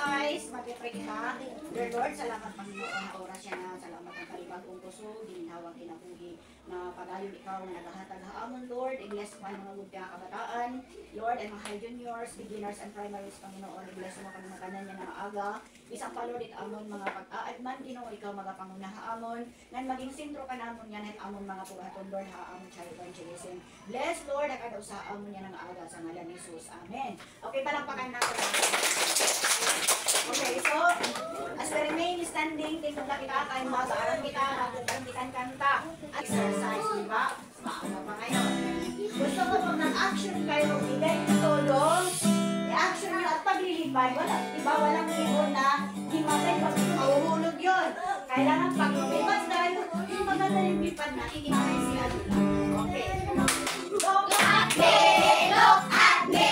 eyes. Mag-pray ka. Dear Lord, salamat Panginoon na oras yan na. Salamat ang kalibagong puso. Ginhawang kinabuhi na padayon ikaw na naghahatag haamon, Lord. I-bless mo ang mga gudya kabataan. Lord, and mga high juniors, beginners, and primaries, Panginoon. I-bless mo kami makanan niya ng aga. Isang pa, Lord, amon mga pag-aadman. Ginoo, ikaw magapangunah haamon. Ngan maging sentro ka namon yan at amon mga puhaton, Lord, haamon child evangelism. Bless, Lord, at adaw sa amon niya ng aga sa ngalan ni Jesus. Amen. Okay, palampakan natin. Okay, so, as we remain standing, tingnan na kita, kain mag-aaral kita, natutunan kita kanta. Exercise, di ba? Maaga pa ngayon. Gusto ko pag nag-action kayo, ibig tulong, i-action nyo at paglilipad, wala, di ba? Walang ibon na himatay pag mahuhulog yun. Kailangan pag lumipad tayo, yung maganda yung lipad na ikinakay si Adula. Okay. Look at me! Look at me!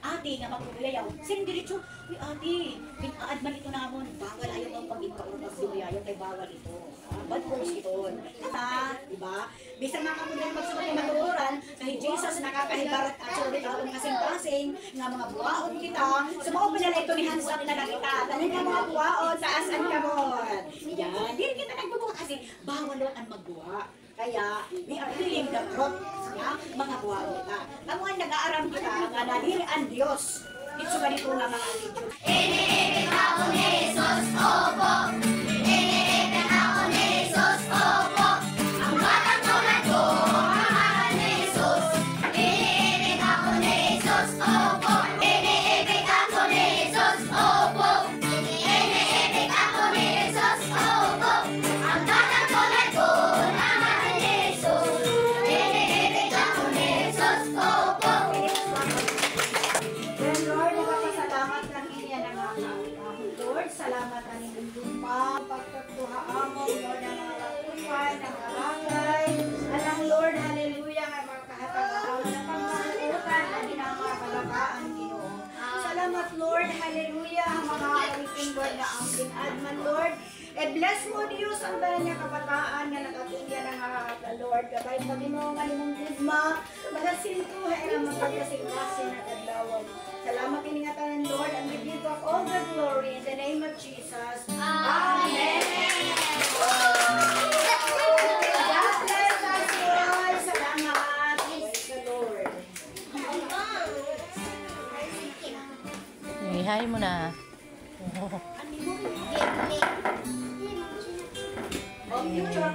Ate nga magbubuyayaw. Sing diretso, uy ate, pinaadman ito namon. Bawal ayaw ang pag-ikaw ng magbubuyayaw kay bawal ito. Bad words ito. Diba? Bisa mga kamulang magsuot ng matururan, kahit Jesus nakakahibarat at sulit ako ng kasing-kasing, nga mga buwaon kita. Sumao pa nila ito ni hands up na nakita. Tanong nga mga buwaon, taasan ka mo. Yan, hindi kita nagbubuwa kasi bawal ang magbuwa. Kaya, we are feeling the truth, ya, mga buwan kita. Ang mga nag-aaram kita, nga nadiri ang Diyos. Ito ganito nga mga attitude. Iniibig ako ni Jesus, opo. Iniibig ako ni Jesus, opo. Ang batang tulad ko, mahal ni Jesus. Iniibig ako ni Jesus, opo. Iniibig ako ni Jesus, opo. Iniibig ako ni Jesus, opo. Ang batang tulad ko, salamat ang inyong lumang pagkatuha among Lord ng mga lakuan, ng mga bagay. Alang Lord, hallelujah, nga mga kahatag-aw ng pagsakutan na mga kalakaan Ginoo. Salamat Lord, hallelujah, ang mga kaliting Lord na ang pinadman Lord. Bless mo Diyos ang dala niya kabataan na nakatulya ng mga Lord. Kapag Panginoon ang imong gudma, magasintuha ang magpagkasing-kasing na kadlawan. Salamat iningatan ng Lord and we give up all the glory in the name of Jesus. Amen. God bless us all. Salamat. Praise the Lord. Hi mo na. Oh, future